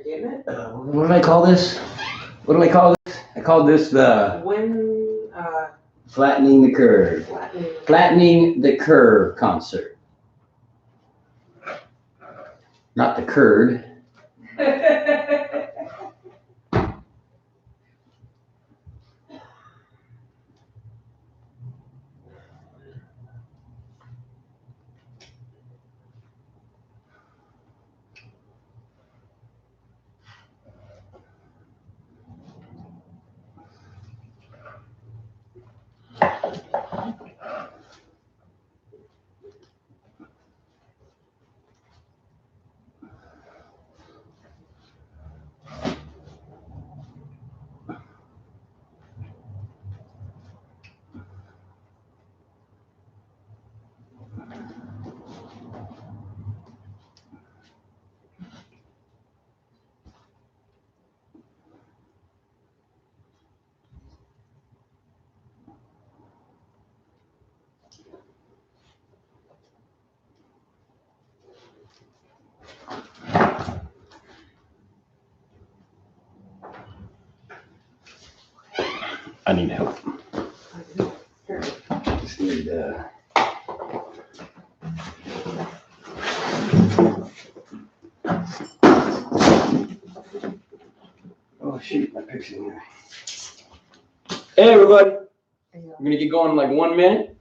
What do I call this? What do I call this? I call this the flattening the curve. Flattening the curve concert. Not the curd. I need help. Just need oh shoot, my pic's in there. Hey everybody. We're gonna get going in like 1 minute.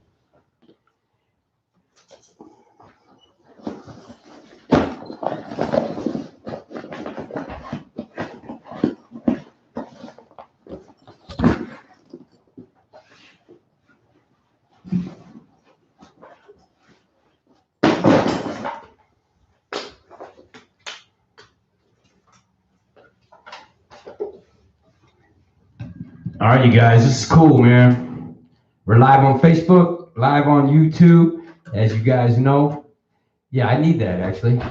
All right, you guys, this is cool, man. We're live on Facebook, live on YouTube, as you guys know. Yeah, I need that, actually.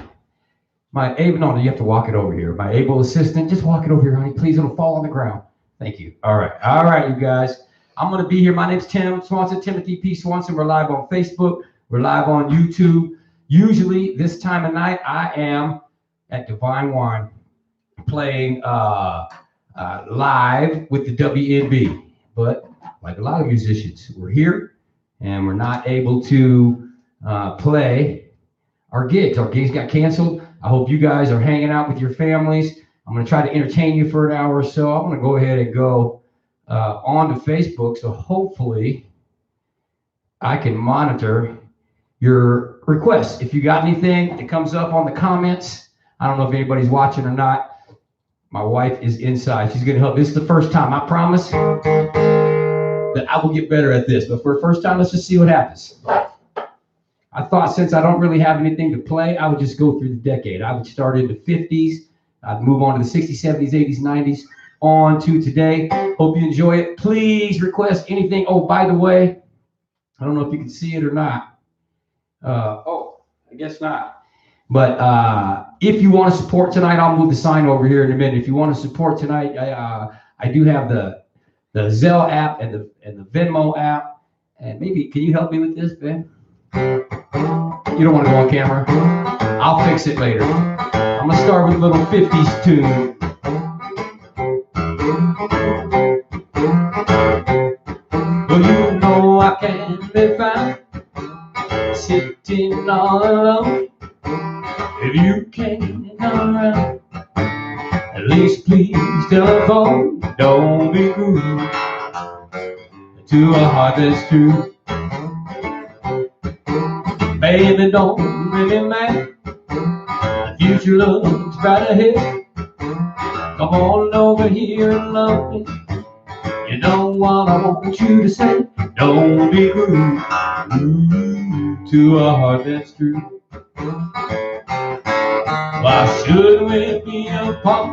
No, you have to walk it over here. My able assistant, just walk it over here, honey. Please, it'll fall on the ground. Thank you. All right, you guys. I'm going to be here. My name's Tim Swanson, Timothy P. Swanson. We're live on Facebook. We're live on YouTube. Usually, this time of night, I am at Divine Wine playing live with the WNB, but like a lot of musicians, we're here and we're not able to play our gigs. Our gigs got canceled. I hope you guys are hanging out with your families. I'm going to try to entertain you for an hour or so. I'm going to go ahead and go onto Facebook, so hopefully I can monitor your requests. If you got anything that comes up on the comments, I don't know if anybody's watching or not. My wife is inside. She's going to help. This is the first time. I promise that I will get better at this. But for the first time, let's just see what happens. I thought since I don't really have anything to play, I would just go through the decade. I would start in the 50s. I'd move on to the 60s, 70s, 80s, 90s, on to today. Hope you enjoy it. Please request anything. Oh, by the way, I don't know if you can see it or not. I guess not. But if you want to support tonight, I'll move the sign over here in a minute. If you want to support tonight, I do have the Zelle app and the Venmo app. And maybe, can you help me with this, Ben? You don't want to go on camera? I'll fix it later. I'm going to start with a little 50s tune. Well, you know I can't be found sitting all alone. If you can't come around, at least please telephone. Don't be rude to a heart that's true. Baby, don't really matter. The future looks right ahead. Come on over here and love me. You know what I want you to say. Don't be rude to a heart that's true. Why should we be apart?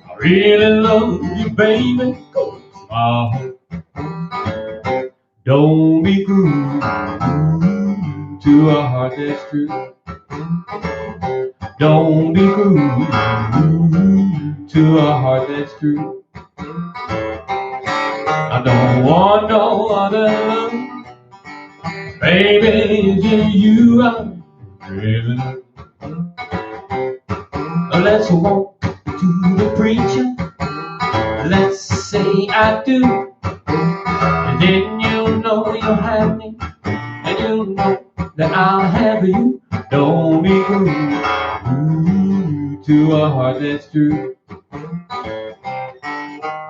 I really love you, baby. Go smile. Don't be cruel to a heart that's true. Don't be cruel to a heart that's true. I don't want no other love, baby. It's just you I'm dreaming of. Let's walk to the preacher. Let's say I do. And then you know you'll have me. And you know that I'll have you. Don't be rude to a heart that's true.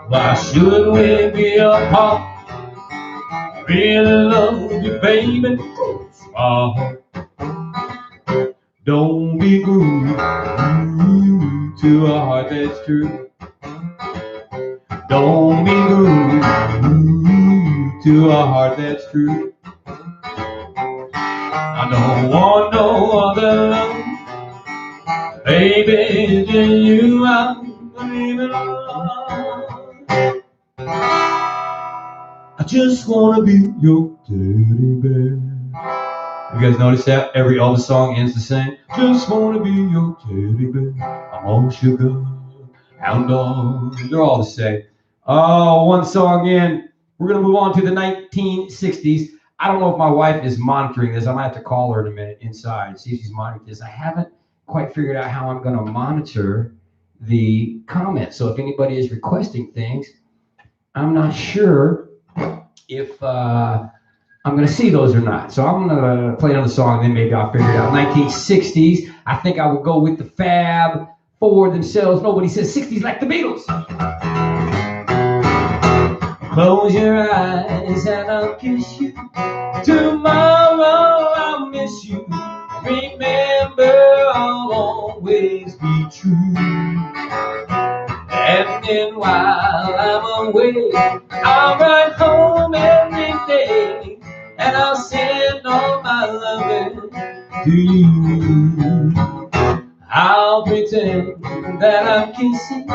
Why should we be apart? I really love you, baby. Oh, don't be rude to a heart that's true. Don't be rude to a heart that's true. I don't want no other love, baby, than you. I'm leaving alone. I just wanna be your teddy bear. You guys notice that all the song ends the same. Just wanna be your teddy bear. I'm all sugar, hound dog. They're all the same. Oh, one song in. We're gonna move on to the 1960s. I don't know if my wife is monitoring this. I might have to call her in a minute inside, see if she's monitoring this. I haven't quite figured out how I'm gonna monitor the comments. So if anybody is requesting things, I'm not sure if I'm going to see those or not. So I'm going to play another song, and then maybe I'll figure it out. 1960s. I think I will go with the Fab Four themselves. Nobody says 60s like the Beatles. Close your eyes and I'll kiss you. Tomorrow I'll miss you. Remember, I'll always be true. And then while I'm away, I'll ride home every day, and I'll send all my loving to you. I'll pretend that I'm kissing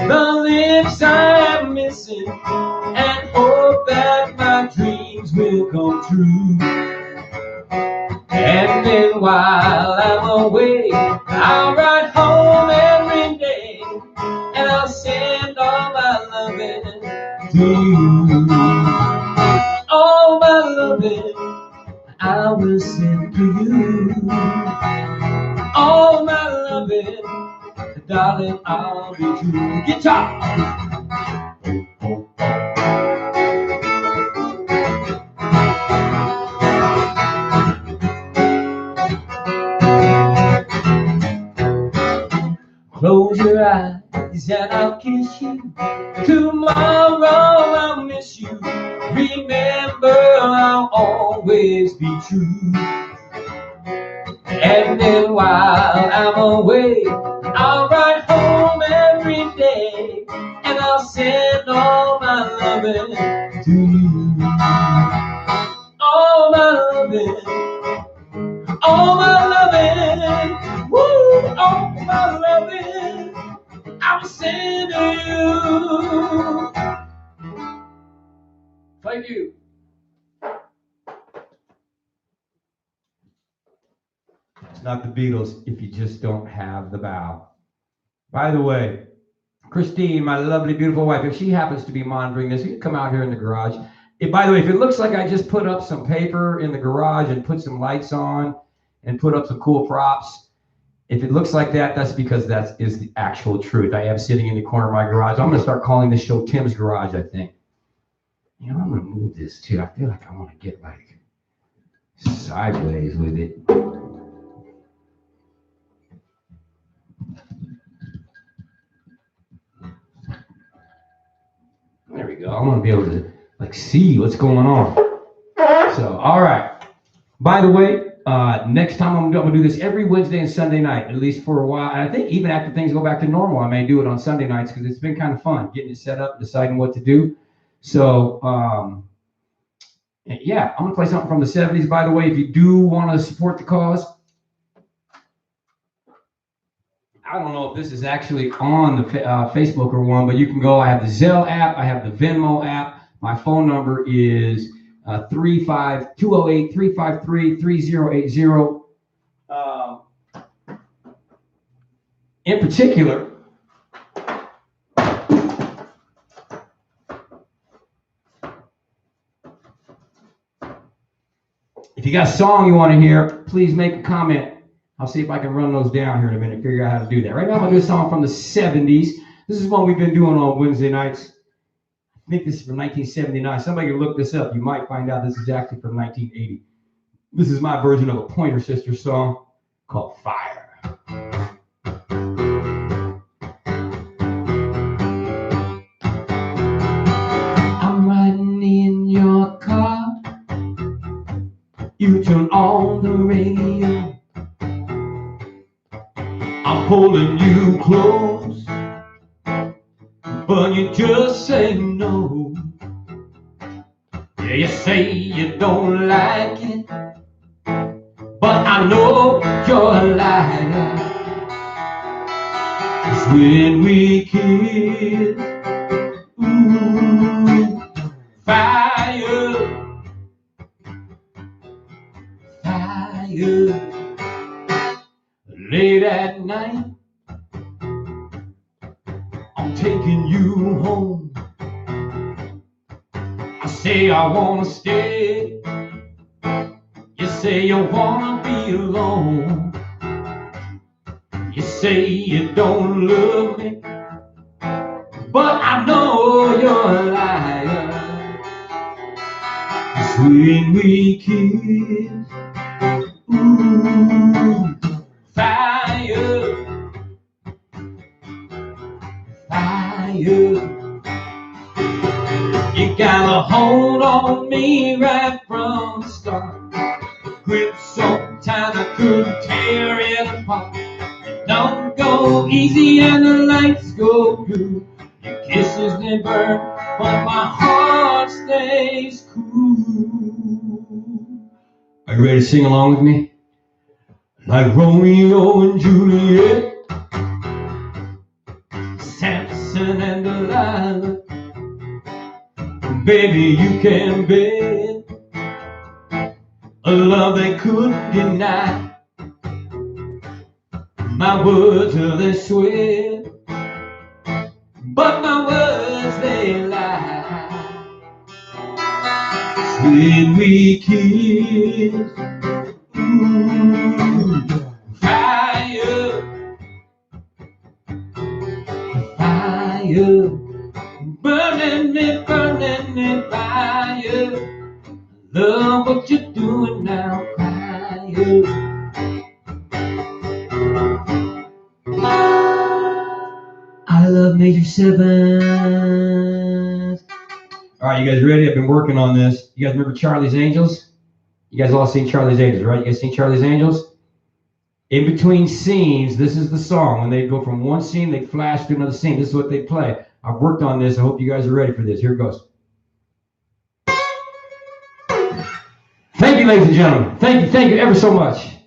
the lips I'm missing, and hope that my dreams will come true. And then while I'm away, I'll ride home every day, and I'll send all my loving to you. All my loving I will send to you. All my loving, darling, I'll be true. Guitar! Close your eyes and I'll kiss you. Tomorrow I'll miss you. Remember, I'll always be true. And then while I'm away, I'll ride home every day, and I'll send all my loving to you. All my loving, all my loving, woo, all my loving, I'm sending you. Thank you. It's not the Beatles if you just don't have the bow. By the way, Christine, my lovely, beautiful wife, if she happens to be monitoring this, you can come out here in the garage. By the way, if it looks like I just put up some paper in the garage and put some lights on and put up some cool props, if it looks like that, that's because that is the actual truth. I am sitting in the corner of my garage. I'm going to start calling this show Tim's Garage, I think. You know, I'm going to move this too. I feel like I want to get like sideways with it. There we go. I want to be able to like see what's going on. So, all right. By the way, next time I'm going to do this every Wednesday and Sunday night, at least for a while. And I think even after things go back to normal, I may do it on Sunday nights because it's been kind of fun getting it set up and deciding what to do. So, yeah, I'm going to play something from the 70s. By the way, if you do want to support the cause, I don't know if this is actually on the Facebook or one, but you can go. I have the Zelle app. I have the Venmo app. My phone number is 208-353-3080. In particular, if you got a song you want to hear, please make a comment I'll see if I can run those down here in a minute, figure out how to do that. Right now, I'm going to do a song from the 70s. This is one we've been doing on Wednesday nights. I think this is from 1979. Somebody can look this up. You might find out this is actually from 1980. This is my version of a Pointer Sisters song called Fire. I'm riding in your car. You turn on the radio. I'm pulling you close, but you just say no. Yeah, you say you don't like it, but I know you're a liar. 'Cause when we kiss, ooh, fire, fire. Late at night, I'm taking you home. I say I wanna stay. You say you wanna be alone. You say you don't love me, but I know you're a liar. 'Cause when we kiss, ooh, fire, fire. You got a hold on me right from the start. Grip so tight I couldn't tear it apart. Don't go easy and the lights go blue. Your kisses they burn, but my heart stays cool. Are you ready to sing along with me? Like Romeo and Juliet, Samson and Delilah. Baby, you can bet a love they couldn't deny. My words are they swear, but my words they lie. When we kiss, ooh, fire, fire, burning me, fire. Love what you're doing now, fire. I love Major 7. All right, you guys ready? I've been working on this. You guys remember Charlie's Angels? You guys all seen Charlie's Angels, right? You guys seen Charlie's Angels? In between scenes, this is the song. When they go from one scene, they flash to another scene. This is what they play. I've worked on this. I hope you guys are ready for this. Here it goes. Thank you, ladies and gentlemen. Thank you ever so much.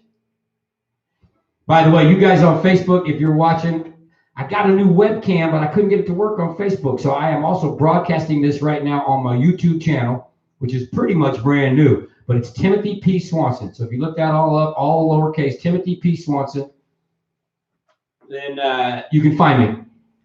By the way, you guys on Facebook, if you're watching, I got a new webcam, but I couldn't get it to work on Facebook. So I am also broadcasting this right now on my YouTube channel, which is pretty much brand new. But it's Timothy P. Swanson. So if you look that all up, all lowercase, Timothy P. Swanson, then you can find me.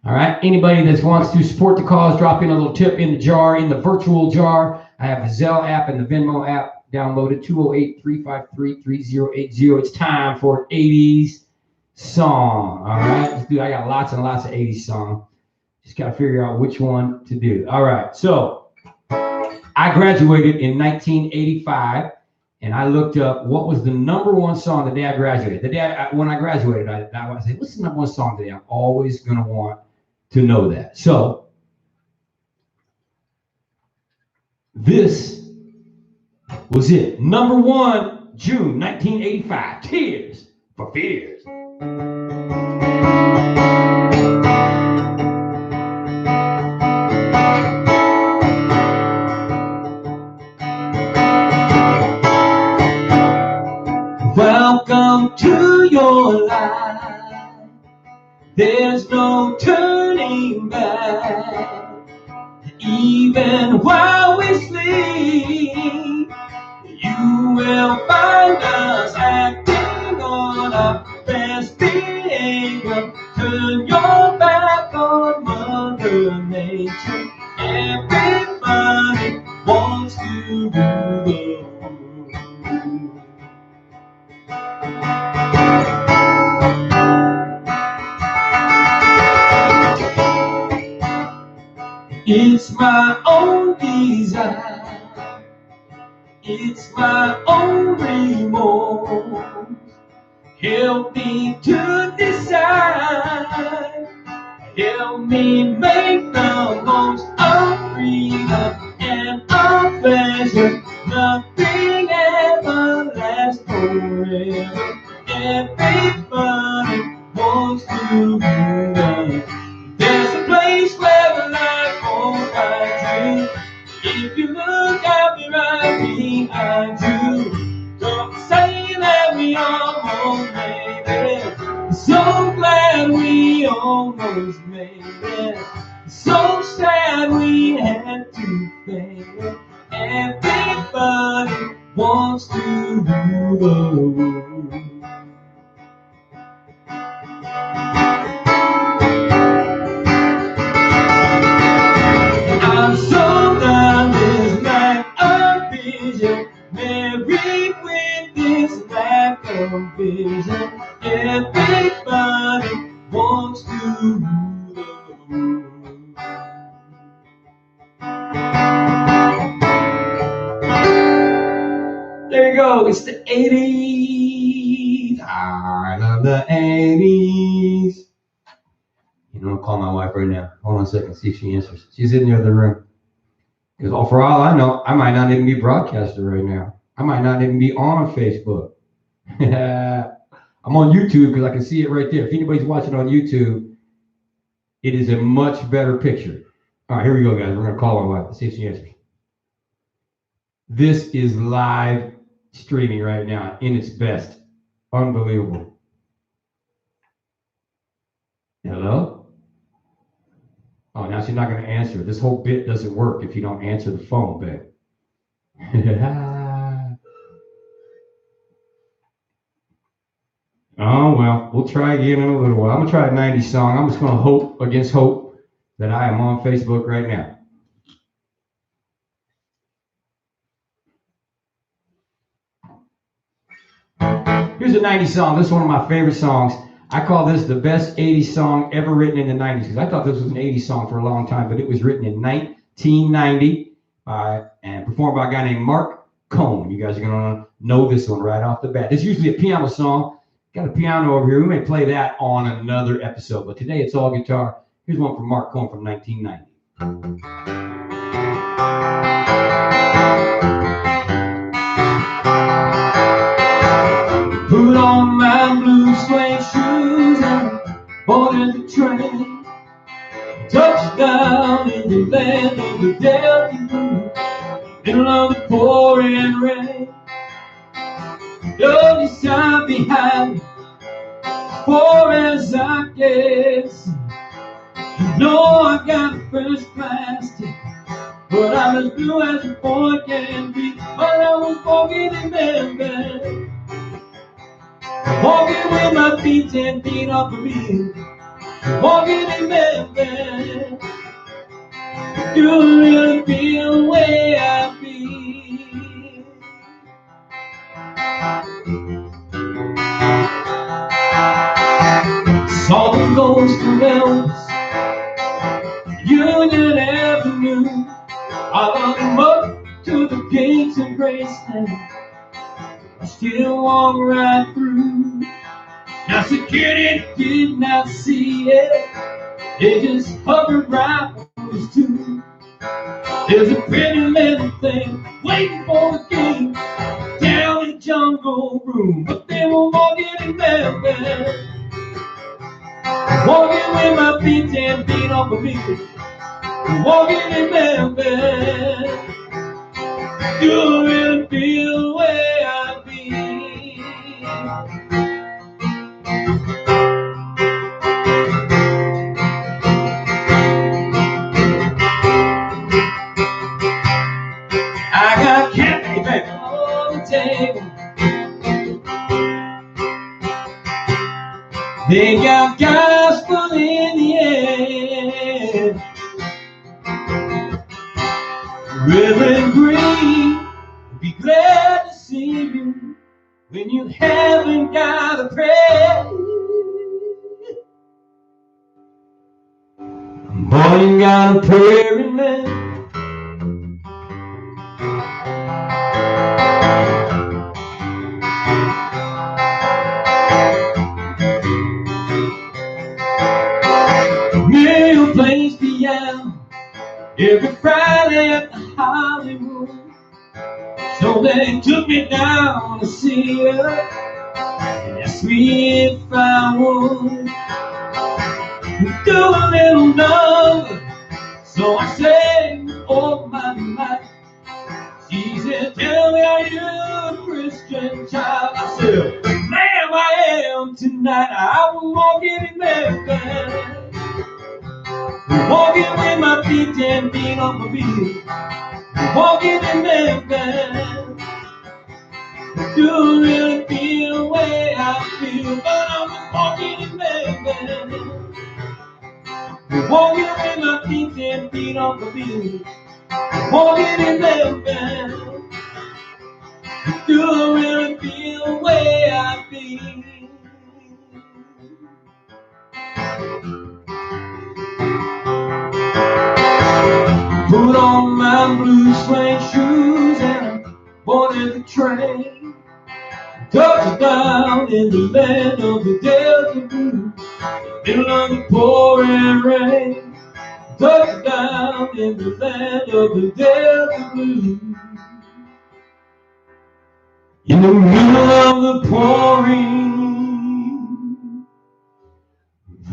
All right. Anybody that wants to support the cause, drop in a little tip in the jar, in the virtual jar. I have the Zelle app and the Venmo app downloaded. 208-353-3080. It's time for an 80s song. All right. Dude, I got lots and lots of 80s songs. Just got to figure out which one to do. All right. So I graduated in 1985, and I looked up what was the number one song the day I graduated. When I graduated, I said, what's the number one song today? I'm always going to want to know that. So this was it. Number one, June 1985. Tears for Fears. Welcome to your life. There's no turning back. Even while we sleep, you will find us acting on our best behavior. Turn your back on Mother Nature. Everybody wants to do the It's my own desire. It's my own remorse. Help me to decide. Help me make the most of freedom and of pleasure. Nothing ever lasts forever. Everybody wants to move. There's a place where the light won't find you. If you look at me right behind you, don't say that we almost made it. So glad we almost made it. So sad we had to fail. Everybody wants to do the world. I'm so done with lack of vision, married with this lack of vision. Everybody wants to rule the world. There you go, it's the 80s. I love the 80s. You know, I'll call my wife right now. Hold on a second, see if she answers. She's in the other room. Because for all I know, I might not even be broadcasting right now. I might not even be on Facebook. I'm on YouTube because I can see it right there. If anybody's watching on YouTube, it is a much better picture. All right, here we go, guys. We're going to call my wife. See if she answers. This is live streaming right now in its best. Unbelievable. Hello? Oh, now she's not going to answer. This whole bit doesn't work if you don't answer the phone, babe. Oh, well, we'll try again in a little while. I'm going to try a 90s song. I'm just going to hope against hope that I am on Facebook right now. Here's a 90s song. This is one of my favorite songs. I call this the best 80s song ever written in the 90s because I thought this was an 80s song for a long time, but it was written in 1990 and performed by a guy named Mark Cohn. You guys are going to know this one right off the bat. It's usually a piano song. Got a piano over here. We may play that on another episode, but today it's all guitar. Here's one from Mark Cohn from 1990. Put on my blue suede shoes and boarded the train. Touchdown in the land of the Delta, middle of the pouring rain. Don't decide behind me, as far as I can see. You know I got a first class ticket, but I'm as blue as a boy can be. But I was walking in Memphis, walking with my feet 10 feet off of me, walking in Memphis. Do you really feel the way I feel? Saw the ghost of Elvis, Union Avenue. I locked him up to the gates of Graceland. I still walk right through. Now security did not see it. They just hovered right on his tube. There's a pretty little thing waiting for the king down in the jungle room, but they were walking in Memphis, walking with my feet 10 feet off of me, walking in Memphis. Do you really feel the way I feel? I got candy, baby, on the table. They got gospel in the air. Reverend Green, be glad to see you when you haven't got a prayer. Boy, you got a prairie man. Real plays piano every Friday at the Hollywood. So they took me down to see her and asked me if I would do a little number. So I said, oh my. She said, tell me, are you a Christian child? I said, ma'am, I am tonight. I was walking in Memphis, walking with my feet 10 feet on my feet, walking in Memphis. Do you really feel the way I feel? But I was walking in Memphis, walking with my feet 10 feet on my feet, walking in Memphis. Do you really feel the way I feel? Put on my blue suede shoes and I boarded the train. Touchdown in the land of the Delta Blues, middle of the pouring rain. Touchdown in the land of the Delta Blues, in the middle of the pouring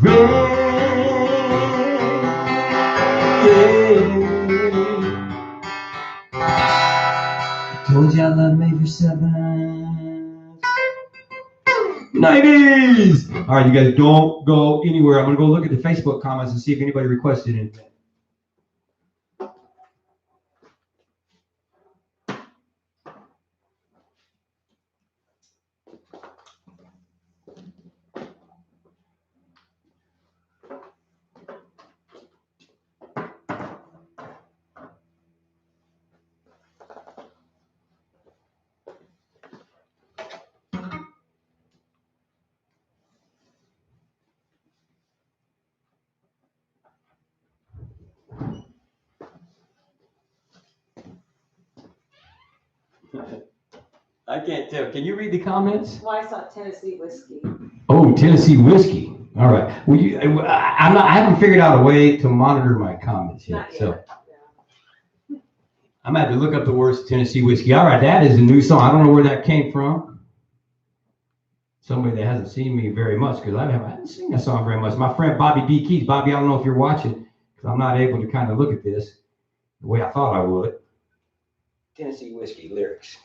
rain. Told you I love Major 7. 90s! All right, you guys don't go anywhere. I'm going to go look at the Facebook comments and see if anybody requested anything. I can't tell. Can you read the comments? Well, I saw Tennessee whiskey. Oh, Tennessee whiskey. All right. Well, I haven't figured out a way to monitor my comments yet. So yeah. I'm gonna have to look up the words Tennessee whiskey. All right, that is a new song. I don't know where that came from. Somebody that hasn't seen me very much, because I haven't seen that song very much. My friend Bobby D. Keys. Bobby, I don't know if you're watching, because I'm not able to kind of look at this the way I thought I would. Tennessee whiskey lyrics.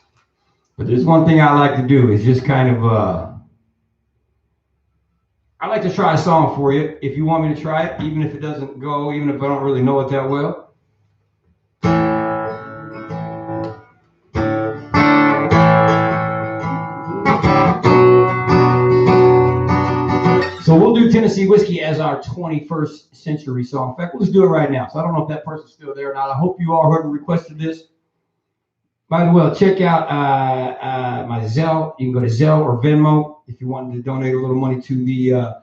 But there's one thing I like to do is just kind of, I like to try a song for you. If you want me to try it, even if it doesn't go, even if I don't really know it that well. So we'll do Tennessee whiskey as our 21st century song. In fact, we'll just do it right now. So I don't know if that person's still there or not. I hope you all heard and requested this. By the way, check out my Zelle. You can go to Zelle or Venmo if you wanted to donate a little money to the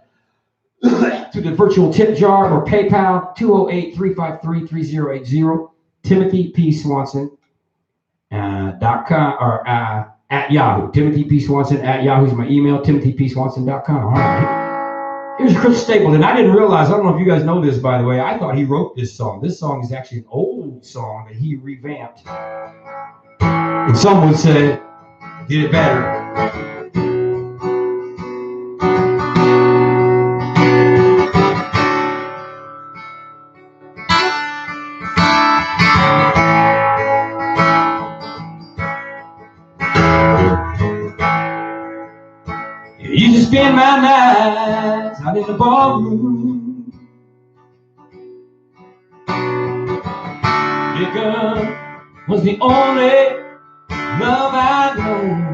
to the virtual tip jar, or PayPal 208-353-3080. Timothy P Swanson .com or at Yahoo. Timothy P Swanson at Yahoo is my email. TimothyPSwanson.com. All right. Here's Chris Stapleton. I didn't realize. I don't know if you guys know this, by the way. I thought he wrote this song. This song is actually an old song that he revamped. And some would say, did it better. You just spend my nights out in the ballroom. Liquor was the only love I know.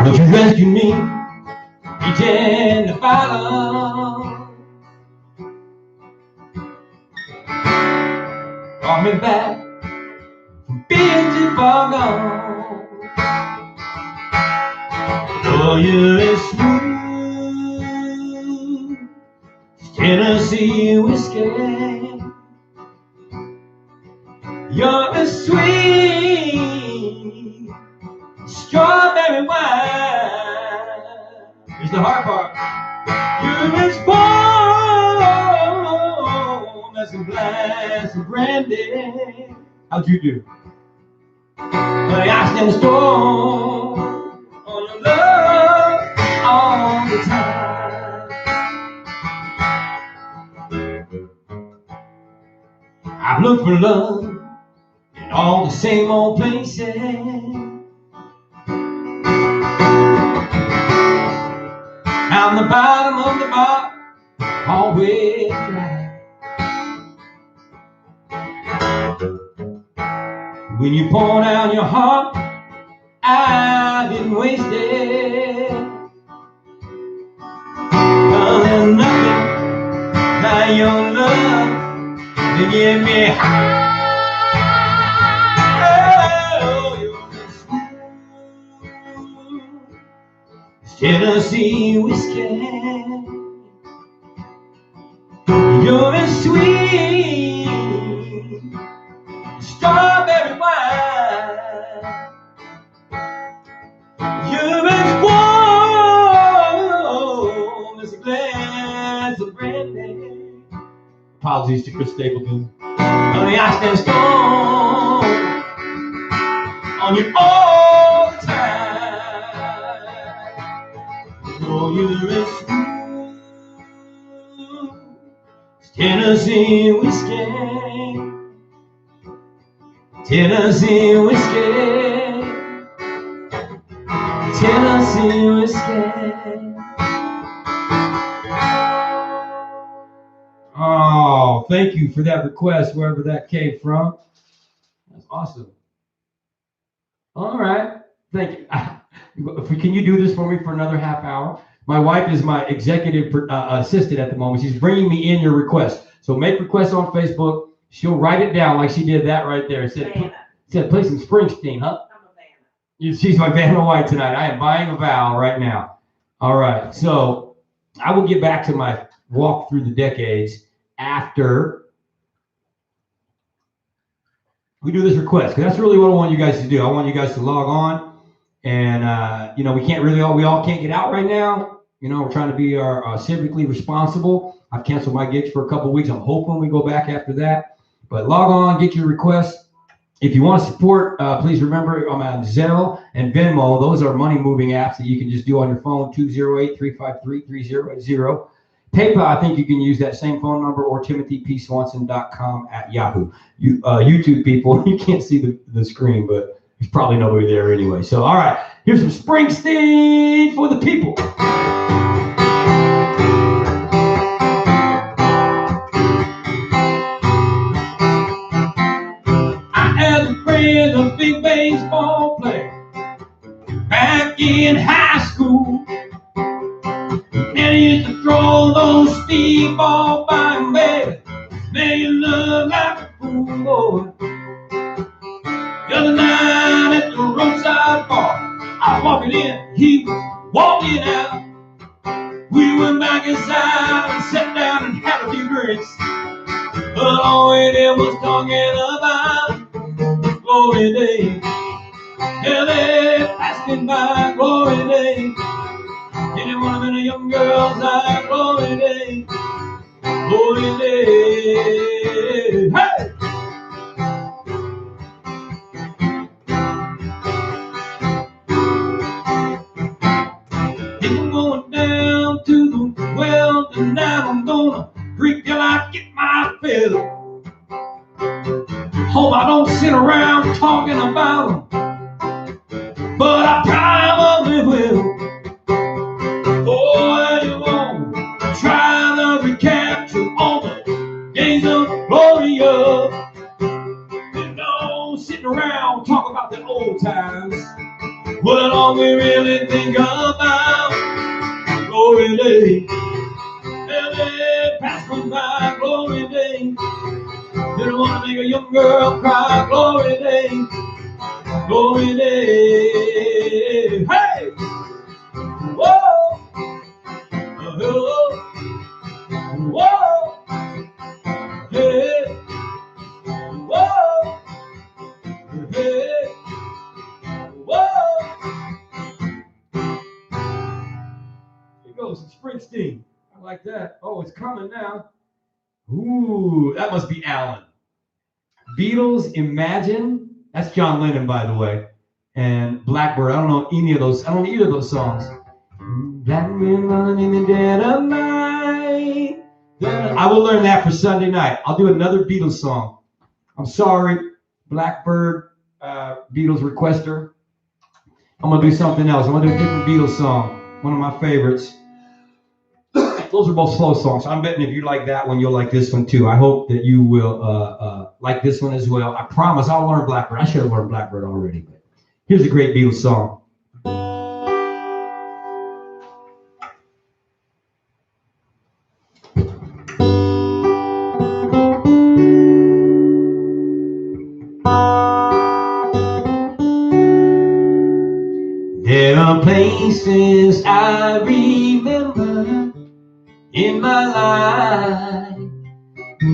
But you rescued me, reaching the bottom. Brought me back from being too far gone. Oh, you're as smooth Tennessee whiskey. You're a sweet strawberry wine. Here's the hard part. You're as warm as a glass of brandy. How'd you do? But I stand strong on your love all the time. I've looked for love in all the same old places. Down the bottom of the bar, always dry. When you pour down your heart, I didn't waste it. 'Cause there's nothing like your love to get me high. Oh, you're smooth Tennessee whiskey. You're as sweet strawberry wine. You're as warm as a glass of brandy. Apologies to Chris Stapleton. Honey, I stand strong on you all the time. Oh, you're as smooth Tennessee whiskey. Tennessee whiskey. Tennessee whiskey. Oh, thank you for that request, wherever that came from. That's awesome. All right, thank you. Can you do this for me for another half hour? My wife is my executive assistant at the moment. She's bringing me in your requests. So make requests on Facebook. She'll write it down like she did that right there. It said play some Springsteen, huh? I'm a Vanna. She's my Vanna White tonight. I am buying a vowel right now. All right, so I will get back to my walk through the decades after we do this request, because that's really what I want you guys to do. I want you guys to log on, and we all can't get out right now. We're trying to be civically responsible. I've canceled my gigs for a couple of weeks. I'm hoping we go back after that. But log on, get your requests. If you want to support, please remember I'm on Zelle and Venmo. Those are money moving apps that you can just do on your phone. 208-353-3080. PayPal, I think you can use that same phone number, or timothypswanson.com at Yahoo. YouTube people, you can't see the screen, but there's probably nobody there anyway. So, all right, here's some Springsteen for the people. I had a friend, a big baseball player, back in high school. And he used to throw those speedball by him, baby. Man, you look like a fool, boy. The other night at the roadside bar, I was walking in, he was walking out. We went back inside and sat down and had a few drinks. But all we did was talking about glory days. Yeah, they passing by glory days. Didn't want to be a young girl's eye, glory day, glory day. Hey! I'm going down to the well tonight. I'm gonna drink till I get my fill. Hope I don't sit around talking about them, but I probably will. Boy, you won't try to recapture all the days of Gloria. Sitting around talking about the old times. What all we really think about glory day. And they pass me by glory day. Didn't want to make a young girl cry glory day. Glory day. Hey! Whoa! Whoa! like that. Oh, it's coming now. Ooh, that must be Alan. Beatles, Imagine. That's John Lennon, by the way. And Blackbird. I don't know any of those. I don't know either of those songs. Blackbird running in the dead of night. I will learn that for Sunday night. I'll do another Beatles song. I'm sorry, Blackbird, Beatles requester. I'm gonna do something else. I'm gonna do a different Beatles song. One of my favorites. Those are both slow songs. I'm betting if you like that one, you'll like this one too. I hope that you will like this one as well. I promise I'll learn Blackbird. I should have learned Blackbird already, but here's a great Beatles song. There are places I remember in my life.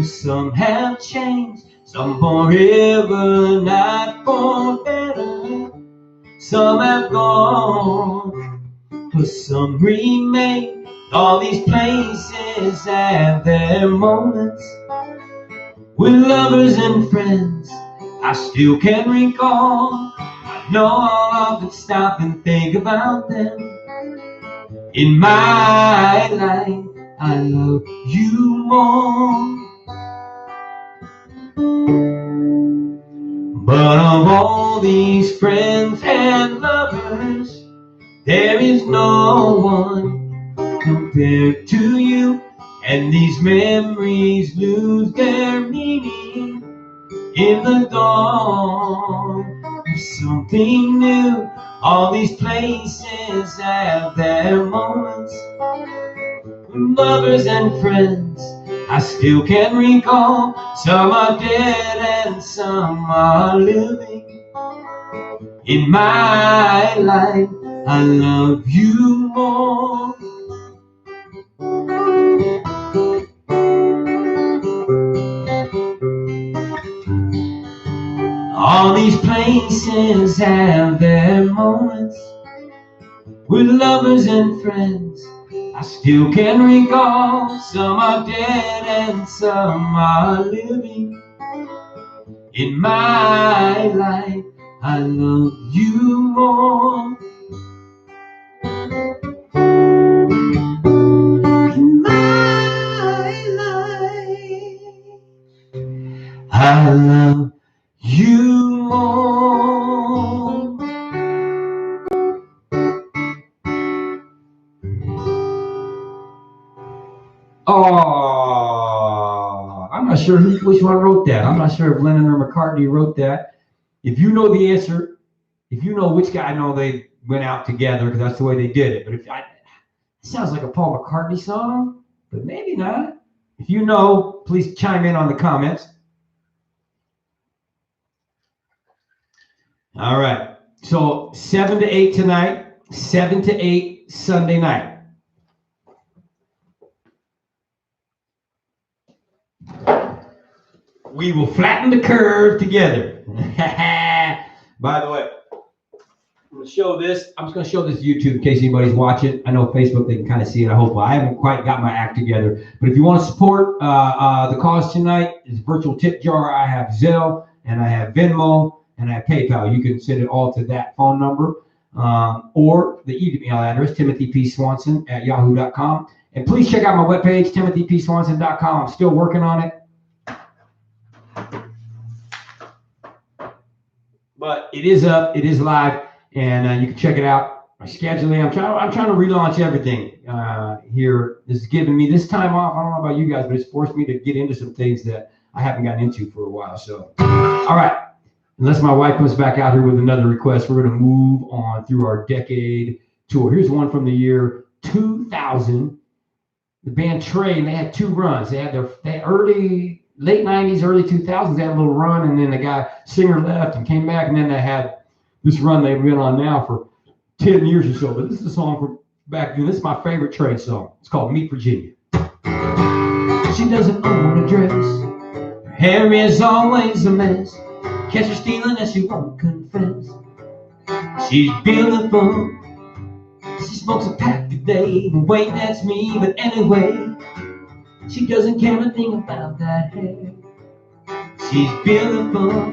Some have changed, some forever, not for better. Some have gone, but some remain. All these places have their moments with lovers and friends I still can recall. I know I'll often stop and think about them. In my life, I love you more. But of all these friends and lovers, there is no one compared to you. And these memories lose their meaning in the dawn of something new. All these places have their moments. Lovers and friends I still can recall. Some are dead and some are living. In my life, I love you more. All these places have their moments with lovers and friends I still can recall. Some are dead and some are living. In my life, I love you more. In my life, I love you more. Oh, I'm not sure which one wrote that. I'm not sure if Lennon or McCartney wrote that. If you know the answer, if you know which guy, I know they went out together because that's the way they did it. But it sounds like a Paul McCartney song, but maybe not. If you know, please chime in on the comments. All right. So 7 to 8 tonight, 7 to 8 Sunday night. We will flatten the curve together. By the way, I'm going to show this. I'm just going to show this YouTube in case anybody's watching. I know Facebook, they can kind of see it. I hope. Well, I haven't quite got my act together. But if you want to support the cause tonight, it's virtual tip jar. I have Zelle, and I have Venmo, and I have PayPal. You can send it all to that phone number or the email address, timothypswanson@yahoo.com. And please check out my webpage, timothypswanson.com. I'm still working on it. But it is up, it is live, and you can check it out. My scheduling, I'm trying to relaunch everything here. This is giving me this time off. I don't know about you guys, but it's forced me to get into some things that I haven't gotten into for a while. So, all right, unless my wife comes back out here with another request, we're going to move on through our decade tour. Here's one from the year 2000. The band Train, they had two runs. They had their late 90s, early 2000s, they had a little run, and then the singer left and came back, and then they had this run they've been on now for 10 years or so. But this is a song from back then. This is my favorite Train song. It's called Meet Virginia. She doesn't own a dress. Her hair is always a mess. Catch her stealing and she won't confess. She's beautiful. She smokes a pack a day. Wait, that's me, but anyway, She doesn't care a thing about that hair. She's beautiful.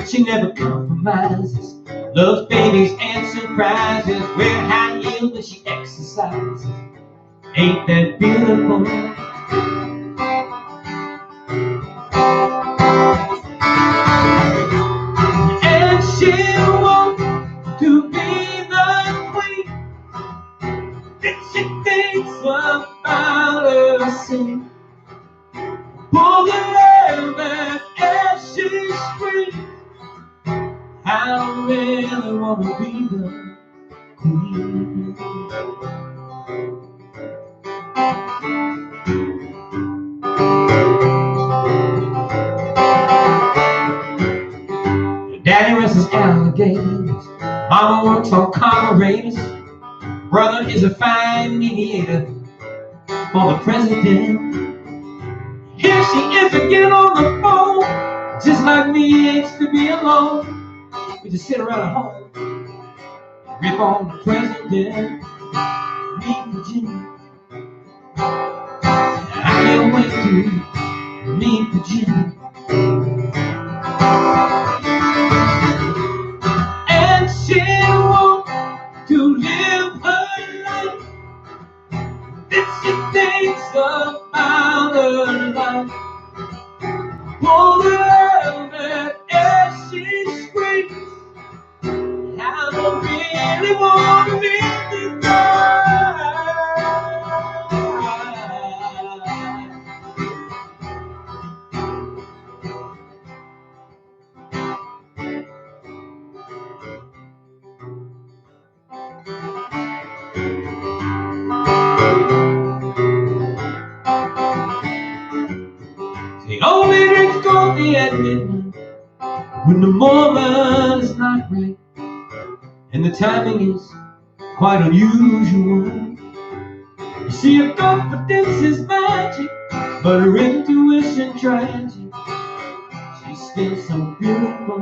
She never compromises, loves babies and surprises, wear high heels when she exercises. Ain't that beautiful? And she wants to be the queen that she thinks about her sing. Pull the lever as she screams. I really want to be the queen. Daddy wrestles alligators, Mama works on carburetors, brother is a fine mediator for the president. Here she is again on the phone, just like me, hates to be alone. We just sit around at home, rip on the president. Meet Virginia, I can't wait to meet Virginia. And she wants to live her life that she thinks about her life. For the love as she screams, I don't really want to be the guy. She only drinks coffee at midnight when the moment is not right, and the timing is quite unusual. You see, her confidence is magic, but her intuition tragic. She's still so beautiful.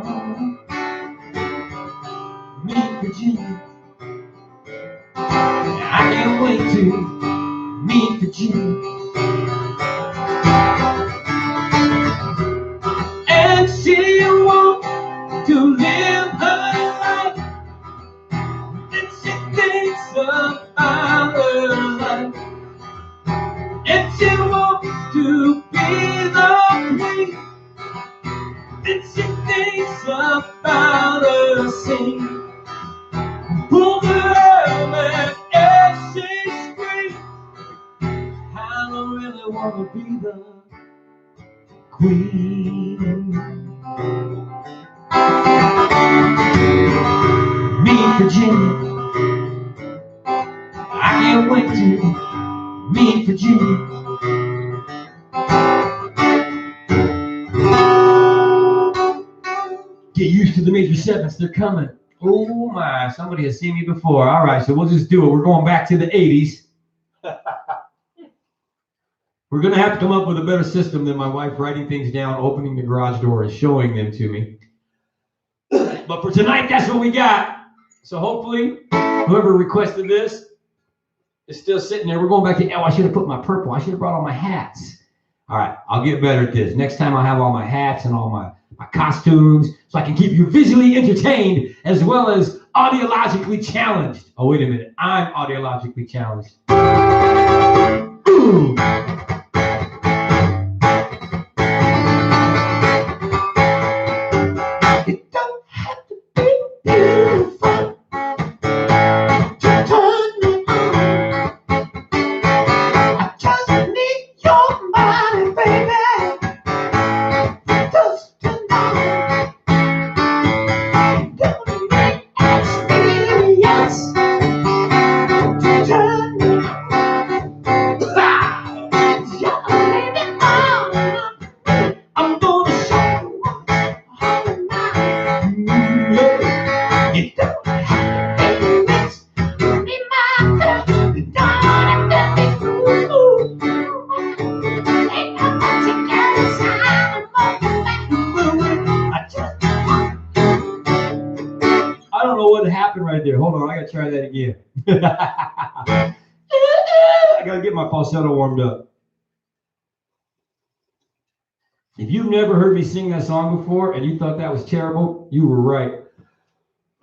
Meet Virginia, I can't wait to meet Virginia. And she wants to live her life that she thinks about her life. And she wants to be the queen that she thinks about her sing. Pull the lever as she screams. I don't really want to be the queen. Meet Virginia, I can't wait to meet Virginia. Get used to the major sevenths, they're coming. Oh my, somebody has seen me before. All right, so we'll just do it. We're going back to the 80s. We're going to have to come up with a better system than my wife writing things down, opening the garage door, and showing them to me. But for tonight, that's what we got. So hopefully, whoever requested this is still sitting there. We're going back to, oh, I should have put my purple. I should have brought all my hats. All right, I'll get better at this. Next time I'll have all my hats and all my costumes so I can keep you visually entertained as well as audiologically challenged. Oh, wait a minute. I'm audiologically challenged. Ooh. It don't have to be beautiful to turn me on. I just need your body, baby. Just tonight. Don't need experience to turn me on. there. Hold on, I gotta try that again. I gotta get my falsetto warmed up. If you've never heard me sing that song before and you thought that was terrible, you were right.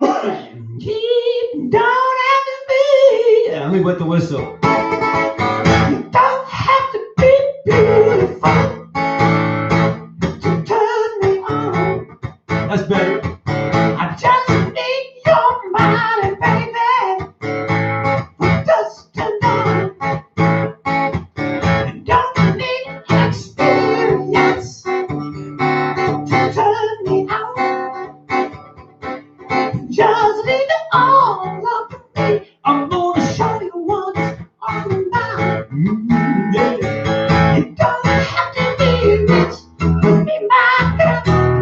You don't have to be. Let me wet the whistle. You don't have to be beautiful to turn me on. That's better. I just need your body, baby, from dusk to dawn. You don't need experience to turn me on. Just leave it all up to me. I'm gonna show you what's all about. Yeah. You don't have to be rich to be my girl.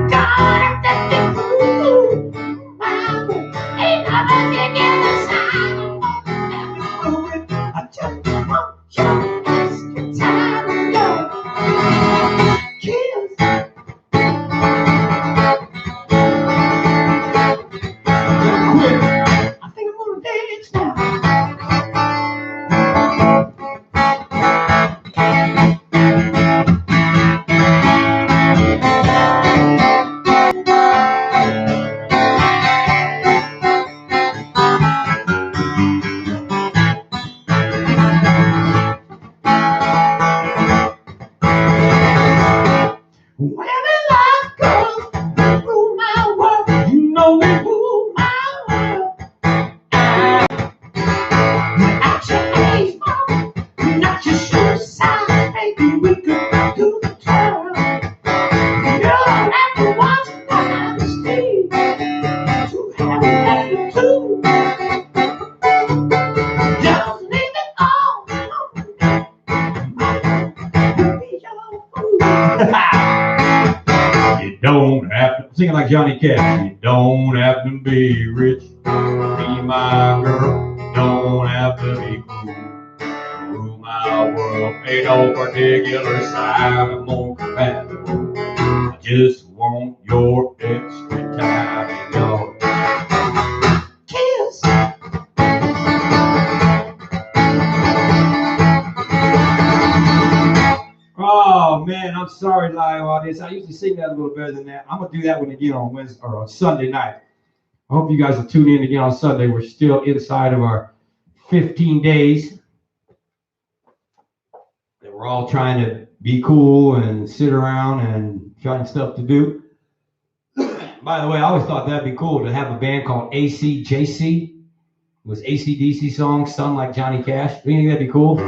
Don't have to be cool. My girl. Ain't nothing you can decide. I just want you to ask your time and go. Kiss. I think I'm gonna dance now. Whenever life goes, they rule my world. You know they rule my world. At your age, not your shoe size, baby, we could do the twirl. You don't have to watch Dynasty to have a two. Just leave it all alone. I'll be your fool. You don't have to sing it like Johnny Cash. You don't have to be rich to be my girl. You don't have to be cool. Rule my world. Ain't no particular side I'm more compatible. I just want your extra time and your kiss. Oh man, I'm sorry, live audience. I usually sing that a little better than that. I'm gonna do that one again on Wednesday or on Sunday night. I hope you guys will tune in again on Sunday. We're still inside of our 15 days. And we're all trying to be cool and sit around and find stuff to do. By the way, I always thought that'd be cool to have a band called ACJC. It was AC/DC songs sung like Johnny Cash. Do you think that'd be cool?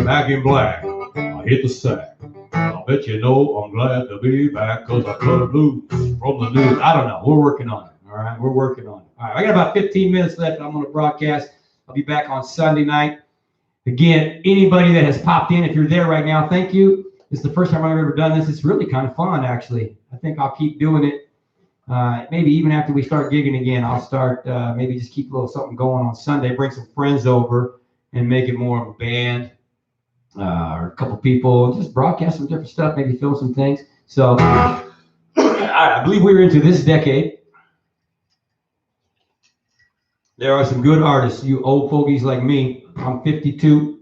Back in black, I hit the sack. I'll bet you know I'm glad to be back because I cut a blues from the news. I don't know. We're working on it. All right. We're working on it. All right. I got about 15 minutes left. I'm going to broadcast. I'll be back on Sunday night. Again, anybody that has popped in, if you're there right now, thank you. This is the first time I've ever done this. It's really kind of fun, actually. I think I'll keep doing it. Maybe even after we start gigging again, I'll start maybe just keep a little something going on Sunday, bring some friends over and make it more of a band. Or a couple people, just broadcast some different stuff, maybe film some things. So I believe we're into this decade. There are some good artists, you old fogies like me. I'm 52,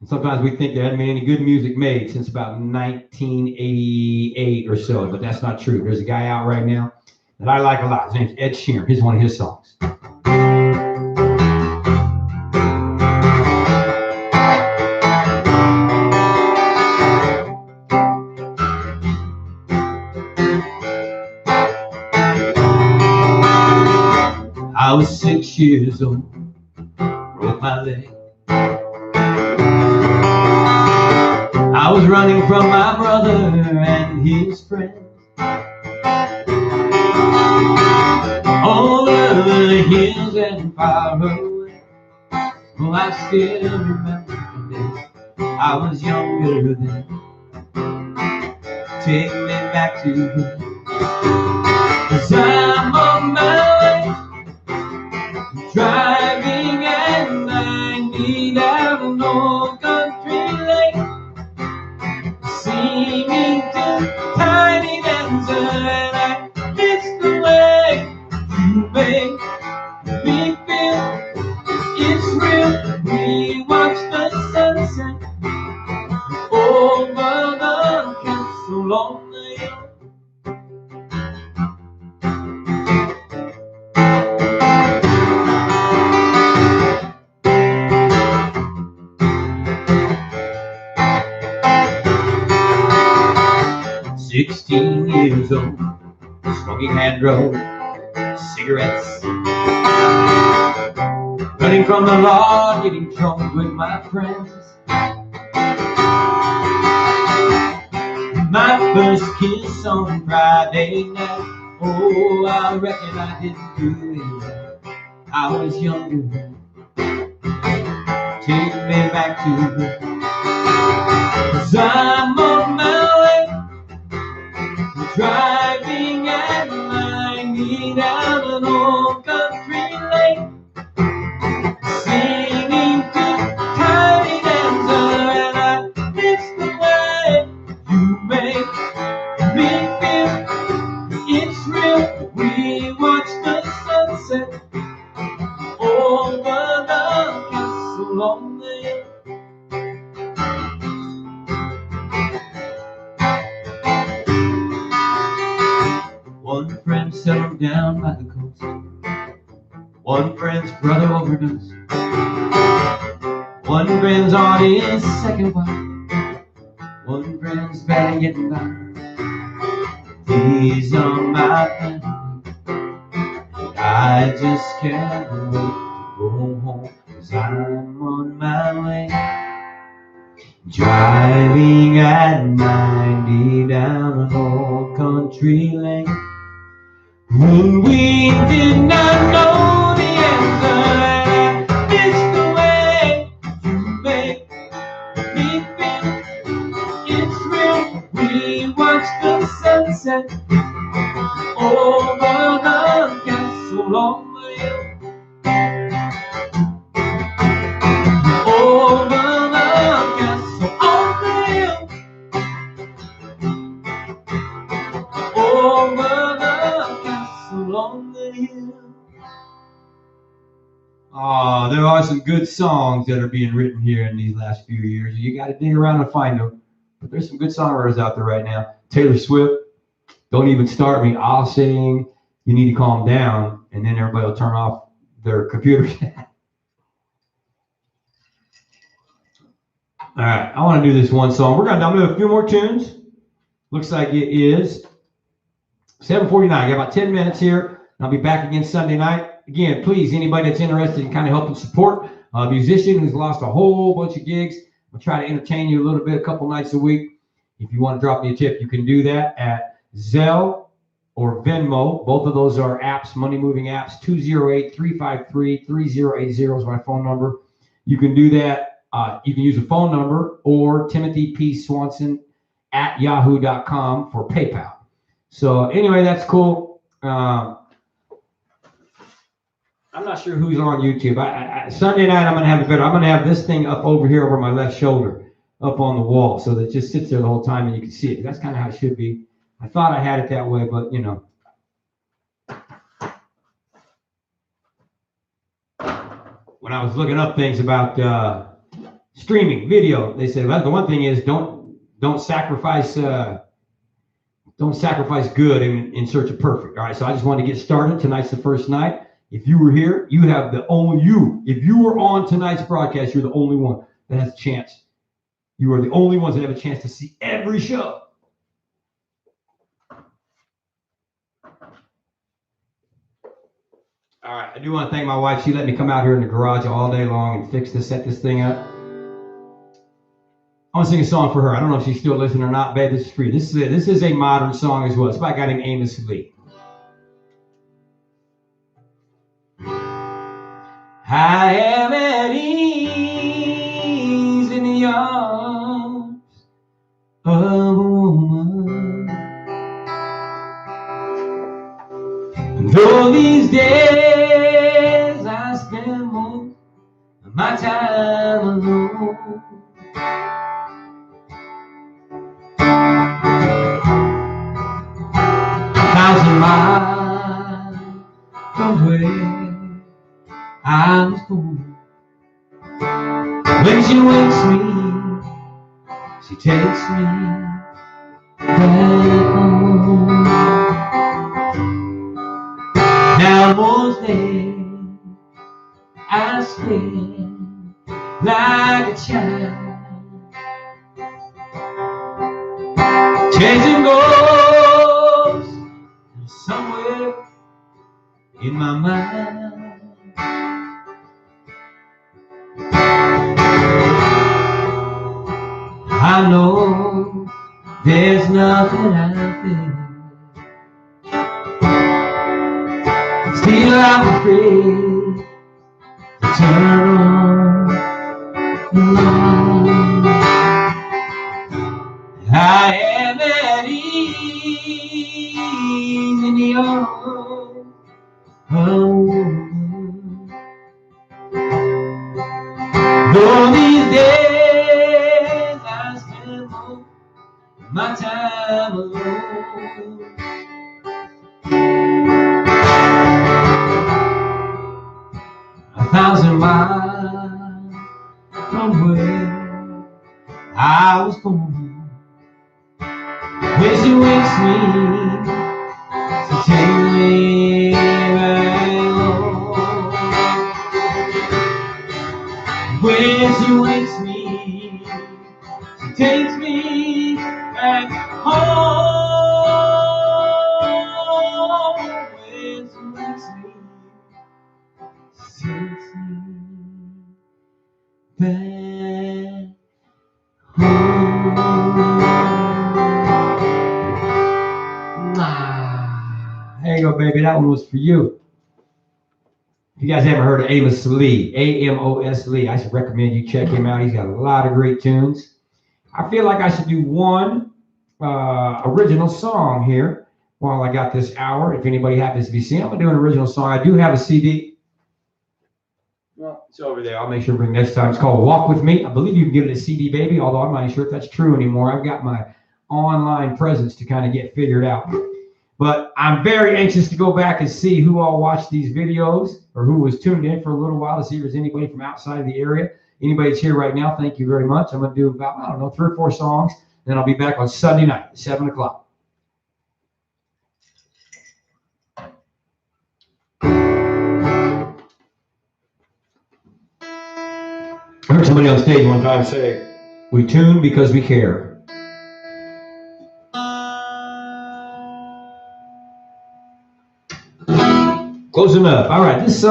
and sometimes we think there hasn't been any good music made since about 1988 or so, but that's not true. There's a guy out right now that I like a lot. His name's Ed Sheeran. Here's one of his songs. I was 6 years old, broke my leg. I was running from my brother and his friends. Over the hills and far away. Oh, I still remember the day I was younger then. Take me back to then. 'Cause I'm on my way. Driving at 99 singing to tiny dancer, and I miss the way you make me feel. It's real. We watch the sunset over the castle on the hill. "16 years old, smoking hand roll, cigarettes, running from the law, getting drunk with my friends. My first kiss on Friday night, oh, I reckon I didn't do it right. I was younger, take me back to her, 'cause I'm on my way, driving at 90 down an old country lane, singing to tiny dancer, and I miss the way you make me feel. It's real. We watch the sunset over the castle on the hill. One friend settled down by the coast, one friend's brother overdosed, one friend's on his second wife, one friend's barely getting by. These are my plans, and I just can't wait to go home, 'cause I'm on my way, driving at 90 down an old country lane. When we did not know the answer, and I miss the way you make me feel. It's real. We watch the sunset over the castle on the hill. Over the castle on the hill. Over the castle on the hill. Oh, there are some good songs that are being written here in these last few years. You got to dig around and find them. But there's some good songwriters out there right now. Taylor Swift, "Don't Even Start Me." I'll sing "You Need to Calm Down," and then everybody will turn off their computers. All right, I want to do this one song. I'm going to do a few more tunes. Looks like it is 7:49. I got about 10 minutes here. I'll be back again Sunday night. Again, please, anybody that's interested in kind of helping support a musician who's lost a whole bunch of gigs, I'll try to entertain you a little bit, a couple nights a week. If you want to drop me a tip, you can do that at Zelle or Venmo. Both of those are apps, money-moving apps. 208-353-3080 is my phone number. You can do that. You can use a phone number or Timothy P Swanson at yahoo.com for PayPal. So anyway, that's cool. I'm not sure who's on YouTube. Sunday night, I'm going to have it better. I'm going to have this thing up over here over my left shoulder, up on the wall, so that it just sits there the whole time and you can see it. That's kind of how it should be. I thought I had it that way, but you know. When I was looking up things about streaming video, they said, well, the one thing is don't sacrifice good in search of perfect. All right, so I just wanted to get started. Tonight's the first night. If you were here, you have the only you. If you were on tonight's broadcast, you're the only one that has a chance. You are the only ones that have a chance to see every show. All right, I do want to thank my wife. She let me come out here in the garage all day long and set this thing up. I want to sing a song for her. I don't know if she's still listening or not, babe. This is free. This is a modern song as well. It's by a guy named Amos Lee. I am at ease in the arms of a woman. And though these days I spend most of my time alone, she wakes me, she takes me back home. Now most days I spend like a child, chasing ghosts somewhere in my mind. I know there's nothing out there, still I'm afraid to turn on the light. I am at ease in the arms of a woman. Though these days I spend most of my time alone, 1,000 miles from where I was born, when she wakes me, she takes me back home. When she wakes me, she takes me back home. When she wakes me, she takes me back home. There you go, baby. That one was for you. If you guys haven't heard of Amos Lee, Amos Lee, I should recommend you check him out. He's got a lot of great tunes. I feel like I should do one original song here while I got this hour. If anybody happens to be seeing, I'm going to do an original song. I do have a CD. Well, it's over there. I'll make sure to bring next time. It's called Walk With Me. I believe you can get it a CD, baby, although I'm not even sure if that's true anymore. I've got my online presence to kind of get figured out. But I'm very anxious to go back and see who all watched these videos or who was tuned in for a little while to see if there's anybody from outside of the area. Anybody that's here right now, thank you very much. I'm going to do about, 3 or 4 songs. Then I'll be back on Sunday night at 7 o'clock. I heard somebody on stage one time say, "We tune because we care." Close enough. All right, this is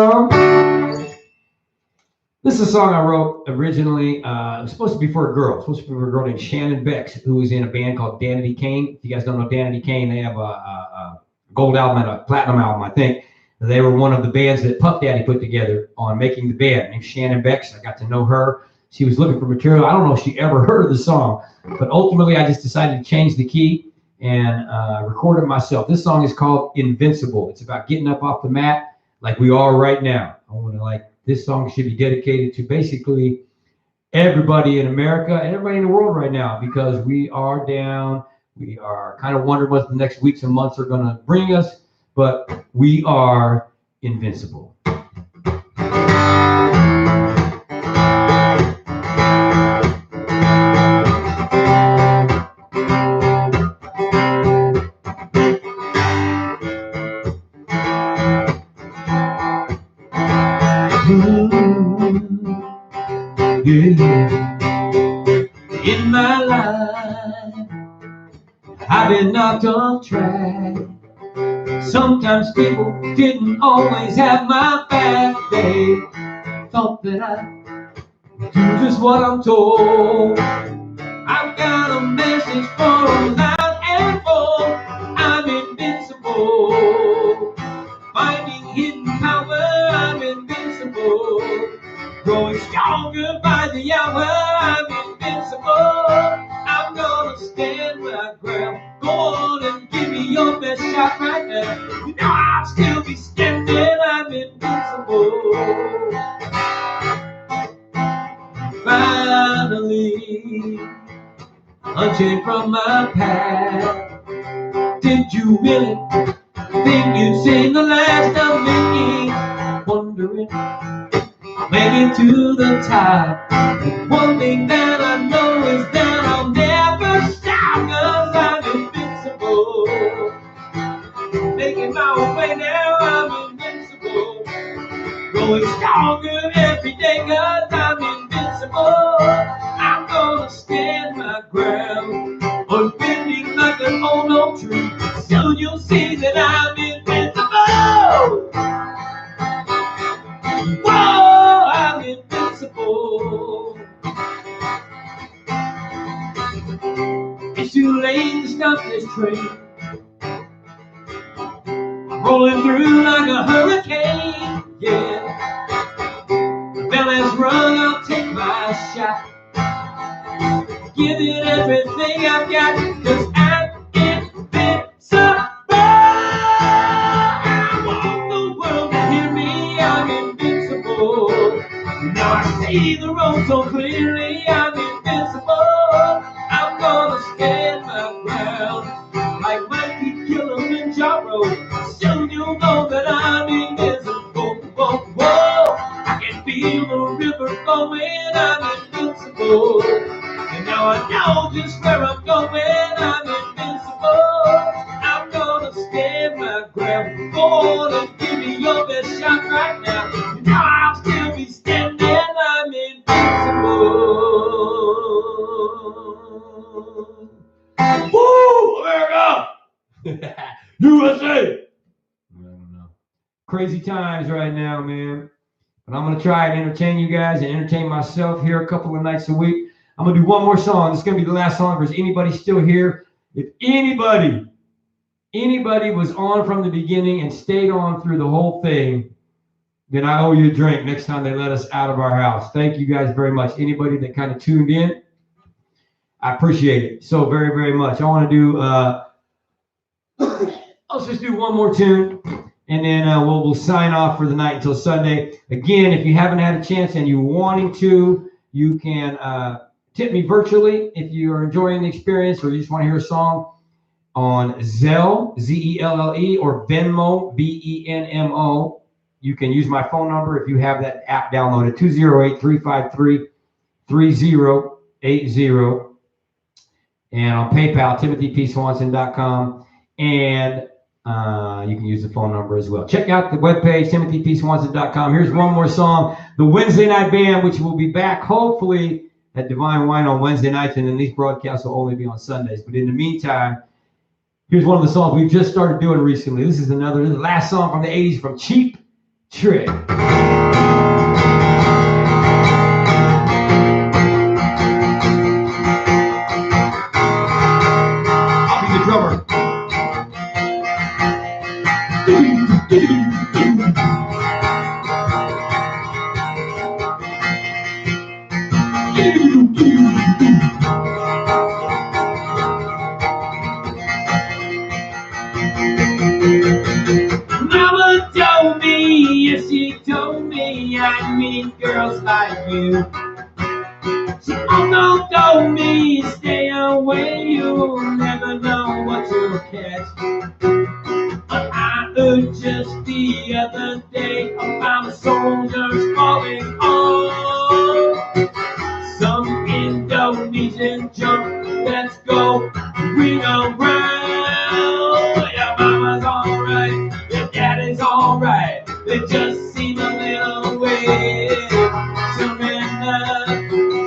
a song I wrote originally. It was supposed to be for a girl. It was supposed to be for a girl named Shannon Bex, who was in a band called Danity Kane. If you guys don't know Danity Kane, they have a gold album and a platinum album, I think. They were one of the bands that Puff Daddy put together on making the band. Named Shannon Bex. I got to know her. She was looking for material. I don't know if she ever heard of the song, but ultimately I just decided to change the key and record it myself. This song is called Invincible. It's about getting up off the mat like we are right now. I want to this song should be dedicated to basically everybody in America and everybody in the world right now, because we are down. We are kind of wondering what the next weeks and months are going to bring us, but we are invincible. In my life, I've been knocked off track. Sometimes people didn't always have my back. They thought that I would do just what I'm told. I've got a message for them loud and full. I'm invincible. Finding hidden power, I'm invincible. Growing stronger by the hour, I'm invincible. I'm gonna stand my ground. Go on and give me your best shot right now. You know I'll still be standing, I'm invincible. Finally, unchained from my past. Did you really think you'd seen the last of me? Wondering make it to the top. But one thing that I know is that I'll never stop, 'cause I'm invincible. Making my way now, I'm invincible. Growing stronger every day, 'cause I'm invincible. I'm gonna stand my ground, unbending like an old oak tree. Soon you'll see that I'm invincible. Whoa, I'm invincible. It's too late to stop this train. I'm rolling through like a hurricane, yeah. The bell has rung, I'll take my shot. Give it everything I've got, 'cause I'm invincible. I want the world to hear me, I'm invincible. Now I see the road so clearly, I'm invincible. I'm gonna stand my ground like Mikey Kilimanjaro. Soon you'll know that I'm invincible. Whoa, whoa. I can feel the river flowing, I'm invincible. And now I know just where I'm going, I'm invincible. I'm gonna stand my ground. Go on and give me your best shot right now. And now I'll still be standing, I'm invincible. Woo! America! USA! I don't know. Crazy times right now, man. But I'm going to try and entertain you guys and entertain myself here a couple of nights a week. I'm going to do one more song. This is going to be the last song. If there's anybody still here, if anybody was on from the beginning and stayed on through the whole thing, then I owe you a drink next time they let us out of our house. Thank you guys very much. Anybody that kind of tuned in, I appreciate it so very, very much. I want to do, let's just do one more tune, and then we'll sign off for the night until Sunday. Again, if you haven't had a chance and you're wanting to, you can tip me virtually if you are enjoying the experience or you just want to hear a song on Zelle, Z-E-L-L-E, or Venmo, B-E-N-M-O. You can use my phone number if you have that app downloaded, 208-353-3080. And on PayPal, TimothyPSwanson.com. And you can use the phone number as well. Check out the webpage, TimothyPSwanson.com. Here's one more song, the Wednesday Night Band, which will be back hopefully at Divine Wine on Wednesday nights, and then these broadcasts will only be on Sundays. But in the meantime, here's one of the songs we've just started doing recently. This is the last song from the 80s from Cheap Trick. I'll be the drummer. Mama told me, yes, she told me I meet girls like you. She also told me, stay away, you'll never know what you'll catch. But I heard just the other day about soldiers falling on some Indonesian junk. Let's go ring around. Your mama's alright, your daddy's alright. They just seem a little weird. Surrender,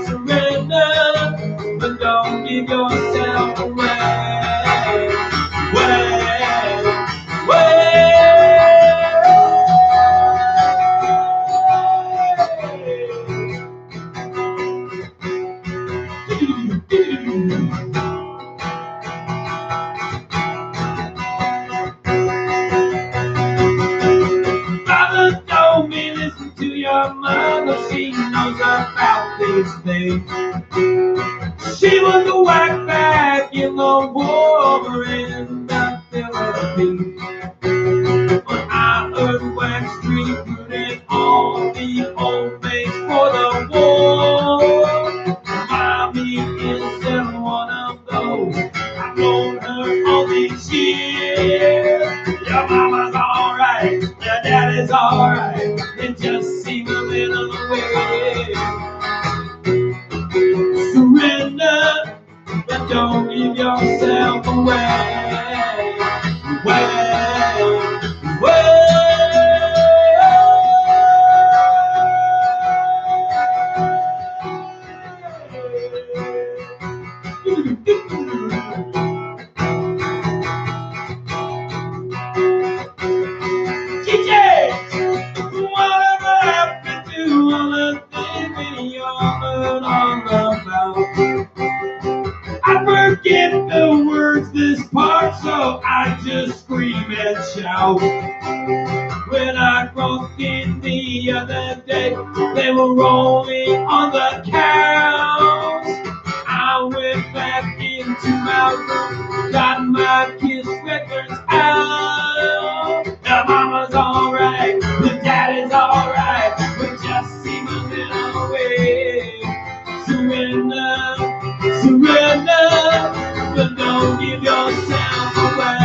surrender, but don't give yourself away. Mother told me, listen to your mother, she knows about these things. She was a whack back in the war in the Philippines. But I heard wax recruiting all the old mates for the war. Mommy is one of those. I've known her all these years. Your mama's alright, your daddy's alright. It just seems a little weird. don't give yourself away. Whatever happened to all the things we all learned on the about? I forget the words this part, so I just scream and shout. When I crossed in the other day, they were rolling on the couch. I went back into my room, got my kids' records out. The mama's alright, the daddy's alright, we just seem a little away. Surrender, surrender, but don't give yourself away.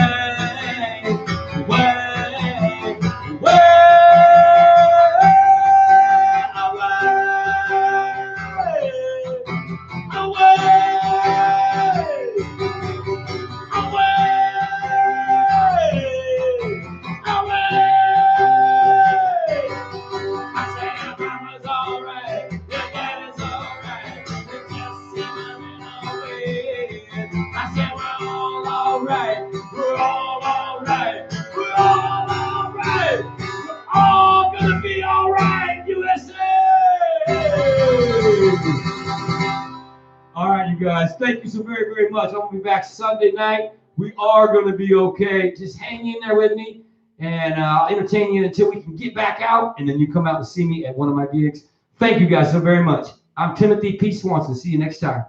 All right, you guys, thank you so very, very much. I'm going to be back Sunday night. We are going to be okay. Just hang in there with me, and I'll entertain you until we can get back out, and then you come out and see me at one of my gigs. Thank you guys so very much. I'm Timothy P. Swanson. See you next time.